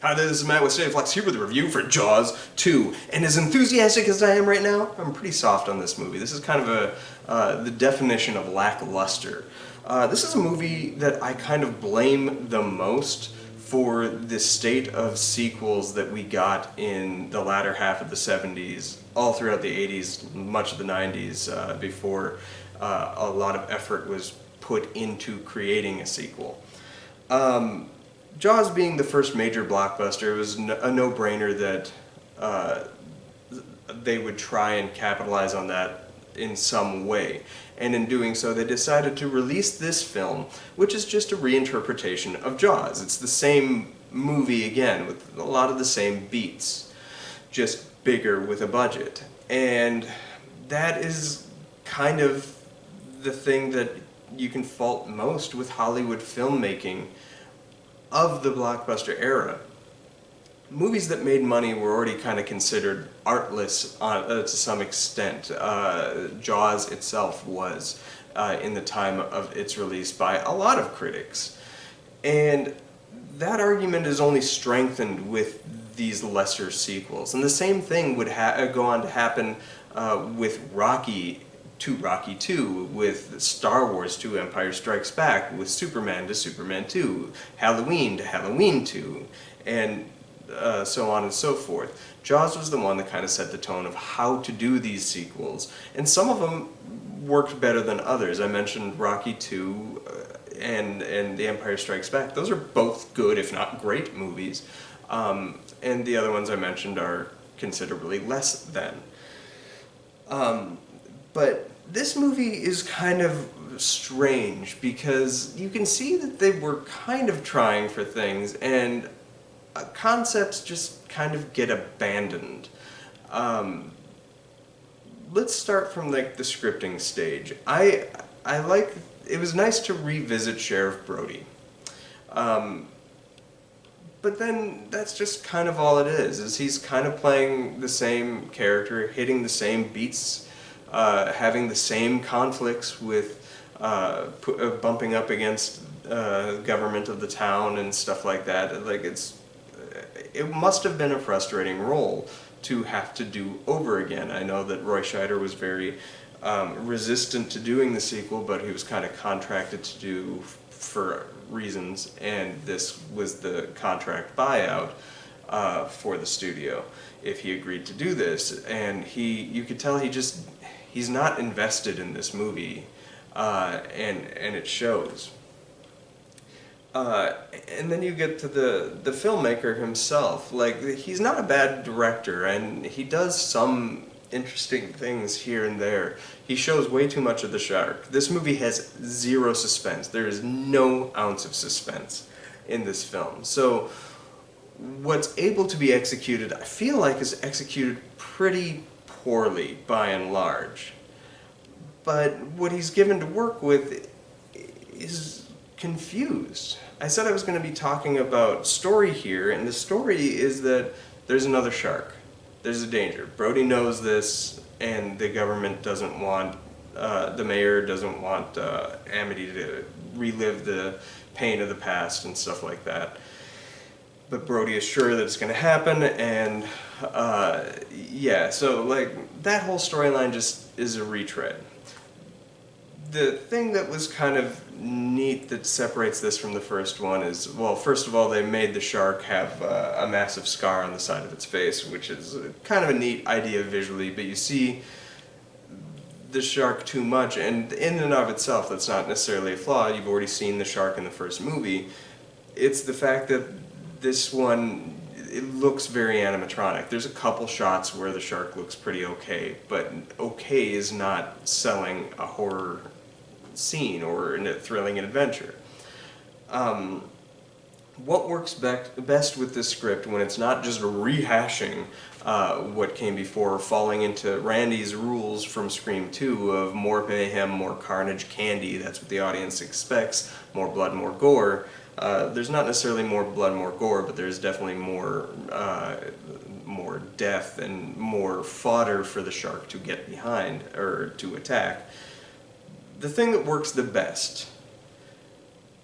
Hi there, this is Matt with State of Flux here with a review for Jaws 2. And as enthusiastic as I am right now, I'm pretty soft on this movie. This is kind of the definition of lackluster. This is a movie that I kind of blame the most for the state of sequels that we got in the latter half of the 70s, all throughout the 80s, much of the 90s, before a lot of effort was put into creating a sequel. Jaws being the first major blockbuster, it was a no-brainer that they would try and capitalize on that in some way. And in doing so, they decided to release this film, which is just a reinterpretation of Jaws. It's the same movie again, with a lot of the same beats, just bigger with a budget. And that is kind of the thing that you can fault most with Hollywood filmmaking of the blockbuster era. Movies that made money were already kind of considered artless to some extent. Jaws itself was in the time of its release by a lot of critics. And that argument is only strengthened with these lesser sequels. And the same thing would go on to happen with Rocky II, with Star Wars to Empire Strikes Back, with Superman to Superman 2, Halloween to Halloween 2, and so on and so forth. Jaws was the one that kind of set the tone of how to do these sequels, and some of them worked better than others. I mentioned Rocky II and The Empire Strikes Back. Those are both good, if not great, movies, and the other ones I mentioned are considerably less than. But this movie is kind of strange because you can see that they were kind of trying for things and concepts just kind of get abandoned. Let's start from like the scripting stage. I like, it was nice to revisit Sheriff Brody. But then that's just kind of all it is he's kind of playing the same character, hitting the same beats, having the same conflicts with bumping up against government of the town and stuff like that. Like it must have been a frustrating role to have to do over again. I know that Roy Scheider was very resistant to doing the sequel, but he was kind of contracted to do for reasons, and this was the contract buyout for the studio if he agreed to do this. And you could tell he's not invested in this movie, and it shows. And then you get to the filmmaker himself. Like, he's not a bad director, and he does some interesting things here and there. He shows way too much of the shark. This movie has zero suspense. There is no ounce of suspense in this film. So what's able to be executed, I feel like, is executed pretty poorly by and large. But what he's given to work with is confused. I said I was going to be talking about story here, and the story is that there's another shark. There's a danger. Brody knows this, and the government doesn't want, the mayor doesn't want Amity to relive the pain of the past and stuff like that. But Brody is sure that it's going to happen, and yeah, so like that whole storyline just is a retread. The thing that was kind of neat that separates this from the first one is, well, first of all, they made the shark have a massive scar on the side of its face, which is kind of a neat idea visually, but you see the shark too much, and in and of itself, that's not necessarily a flaw. You've already seen the shark in the first movie. It's the fact that this one, it looks very animatronic. There's a couple shots where the shark looks pretty okay, but okay is not selling a horror scene or a thrilling adventure. What works best with this script when it's not just rehashing what came before, falling into Randy's rules from Scream 2 of more mayhem, more carnage, candy, that's what the audience expects, more blood, more gore. There's not necessarily more blood, more gore, but there's definitely more death and more fodder for the shark to get behind or to attack. The thing that works the best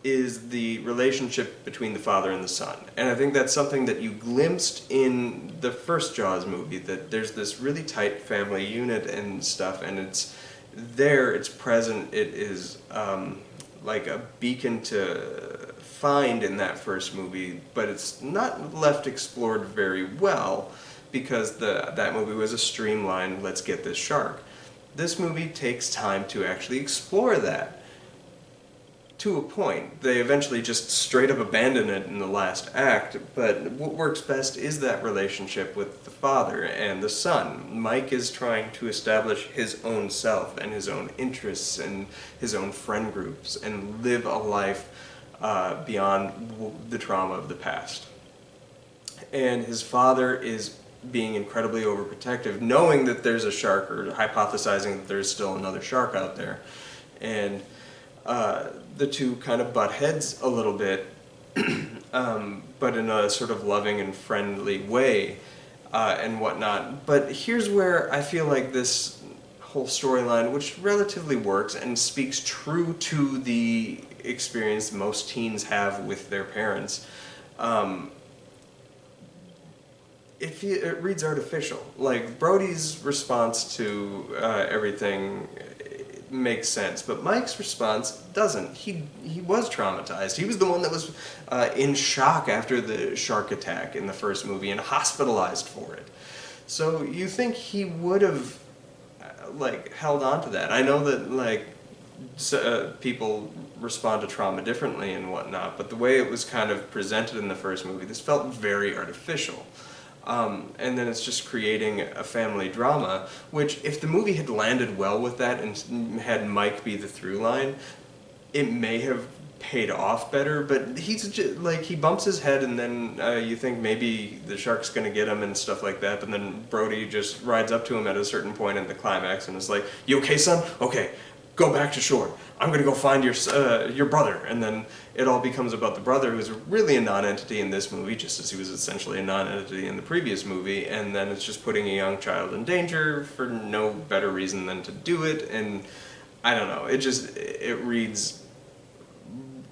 is the relationship between the father and the son. And I think that's something that you glimpsed in the first Jaws movie, that there's this really tight family unit and stuff, and it's there, it's present, it is like a beacon to find in that first movie, but it's not left explored very well because that movie was a streamlined, let's get this shark. This movie takes time to actually explore that. To a point. They eventually just straight up abandon it in the last act, but what works best is that relationship with the father and the son. Mike is trying to establish his own self and his own interests and his own friend groups and live a life beyond the trauma of the past. And his father is being incredibly overprotective, knowing that there's a shark, or hypothesizing that there's still another shark out there. And the two kind of butt heads a little bit, but in a sort of loving and friendly way and whatnot. But here's where I feel like this whole storyline, which relatively works and speaks true to the experience most teens have with their parents, it reads artificial. Like, Brody's response to everything makes sense, but Mike's response doesn't. He was traumatized. He was the one that was in shock after the shark attack in the first movie and hospitalized for it. So you think he would have like held on to that. I know that like people respond to trauma differently and whatnot, but the way it was kind of presented in the first movie, this felt very artificial. And then it's just creating a family drama, which if the movie had landed well with that and had Mike be the through line, it may have paid off better, but he's just, like, he bumps his head and then you think maybe the shark's gonna get him and stuff like that, but then Brody just rides up to him at a certain point in the climax and is like, "You okay, son? Okay, go back to shore. I'm gonna go find your brother." And then it all becomes about the brother, who's really a non-entity in this movie, just as he was essentially a non-entity in the previous movie, and then it's just putting a young child in danger for no better reason than to do it, and I don't know, it reads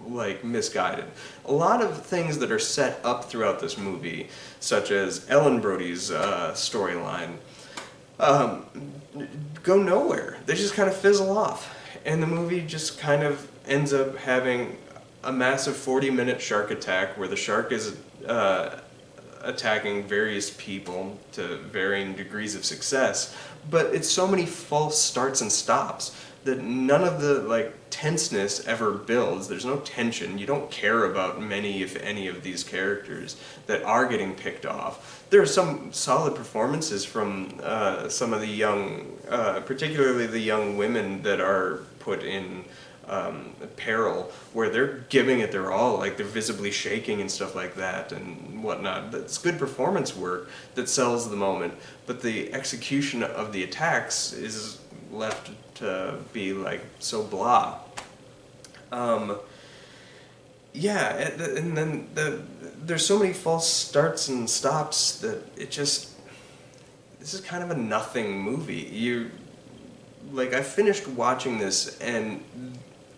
like misguided. A lot of things that are set up throughout this movie, such as Ellen Brody's storyline, go nowhere. They just kind of fizzle off. And the movie just kind of ends up having a massive 40-minute shark attack where the shark is attacking various people to varying degrees of success, but it's so many false starts and stops that none of the like tenseness ever builds. There's no tension. You don't care about many, if any, of these characters that are getting picked off. There are some solid performances from some of the young, particularly the young women that are put in peril, where they're giving it their all, like they're visibly shaking and stuff like that and whatnot. That's good performance work that sells the moment, but the execution of the attacks is left to be like so blah. Yeah, and then there's so many false starts and stops that it just, this is kind of a nothing movie. I finished watching this, and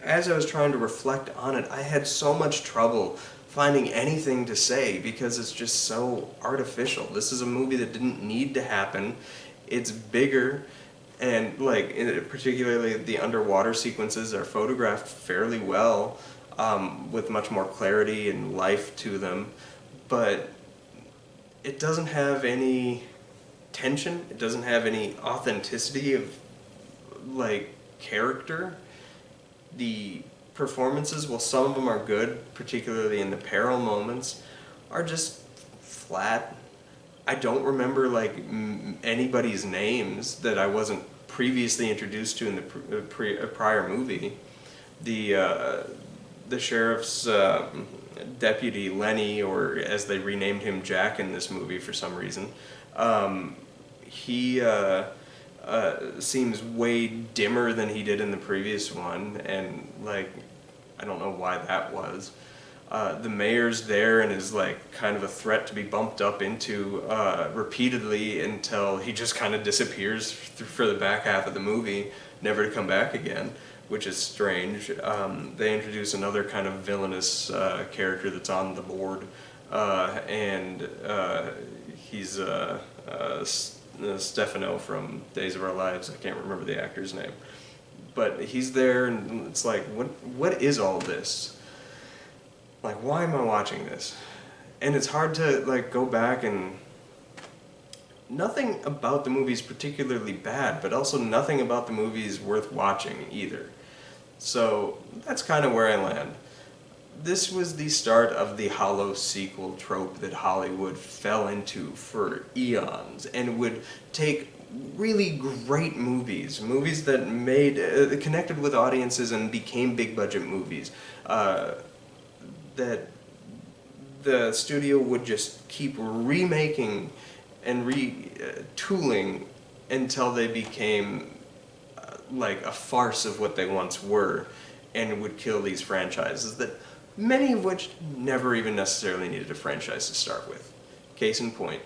as I was trying to reflect on it, I had so much trouble finding anything to say because it's just so artificial. This is a movie that didn't need to happen. It's bigger, and particularly the underwater sequences are photographed fairly well, with much more clarity and life to them, but it doesn't have any tension. It doesn't have any authenticity of character. The performances, while some of them are good, particularly in the peril moments, are just flat. I don't remember anybody's names that I wasn't previously introduced to in the prior movie. The sheriff's deputy, Lenny, or as they renamed him, Jack, in this movie for some reason, he seems way dimmer than he did in the previous one, and I don't know why that was. The mayor's there and is kind of a threat to be bumped up into repeatedly until he just kind of disappears for the back half of the movie, never to come back again. which is strange. They introduce another kind of villainous character that's on the board, and he's Stefano from Days of Our Lives. I can't remember the actor's name. But he's there, and it's like, what is all this? Like, why am I watching this? And it's hard to, like, go back and... Nothing about the movie is particularly bad, but also nothing about the movie is worth watching either. So, that's kind of where I land. This was the start of the hollow sequel trope that Hollywood fell into for eons, and would take really great movies that made connected with audiences and became big budget movies, that the studio would just keep remaking and retooling until they became like a farce of what they once were, and would kill these franchises that many of which never even necessarily needed a franchise to start with. Case in point,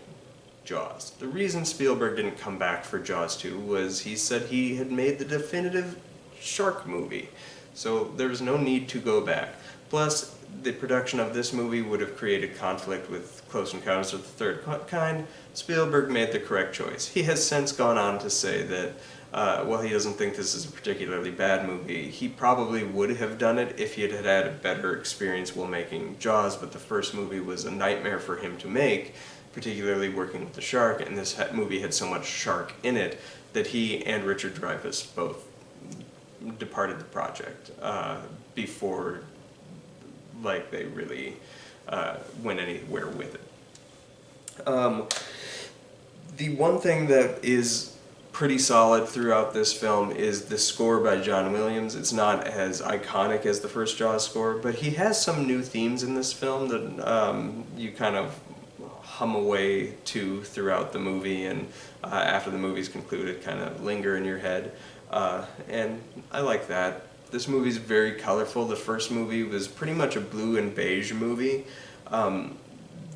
Jaws. The reason Spielberg didn't come back for Jaws 2 was he said he had made the definitive shark movie, so there was no need to go back. Plus, the production of this movie would have created conflict with Close Encounters of the Third Kind. Spielberg made the correct choice. He has since gone on to say that while he doesn't think this is a particularly bad movie, he probably would have done it if he had had a better experience while making Jaws, but the first movie was a nightmare for him to make, particularly working with the shark, and this movie had so much shark in it that he and Richard Dreyfuss both departed the project before like they really went anywhere with it. The one thing that is pretty solid throughout this film is the score by John Williams. It's not as iconic as the first Jaws score, but he has some new themes in this film that you kind of hum away to throughout the movie, and after the movie's concluded kind of linger in your head, and I like that. This movie's very colorful. The first movie was pretty much a blue and beige movie.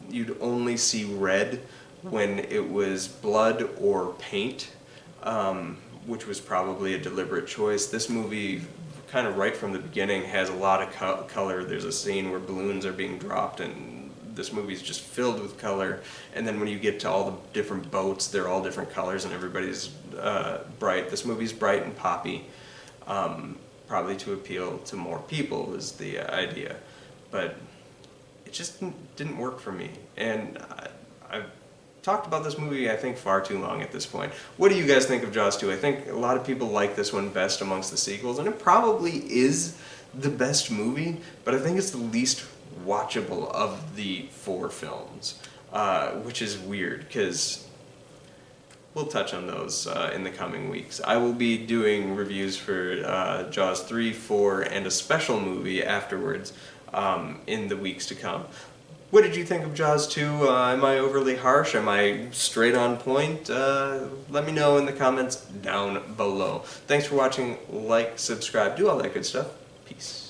You'd only see red when it was blood or paint, which was probably a deliberate choice. This movie, kind of right from the beginning, has a lot of color. There's a scene where balloons are being dropped, and this movie's just filled with color. And then when you get to all the different boats, they're all different colors, and everybody's bright. This movie's bright and poppy, probably to appeal to more people is the idea. But it just didn't work for me. And I've talked about this movie, I think, far too long at this point. What do you guys think of Jaws 2? I think a lot of people like this one best amongst the sequels, and it probably is the best movie, but I think it's the least watchable of the 4 films, which is weird, because we'll touch on those in the coming weeks. I will be doing reviews for Jaws 3, 4, and a special movie afterwards in the weeks to come. What did you think of Jaws 2? Am I overly harsh? Am I straight on point? Let me know in the comments down below. Thanks for watching. Like, subscribe, do all that good stuff. Peace.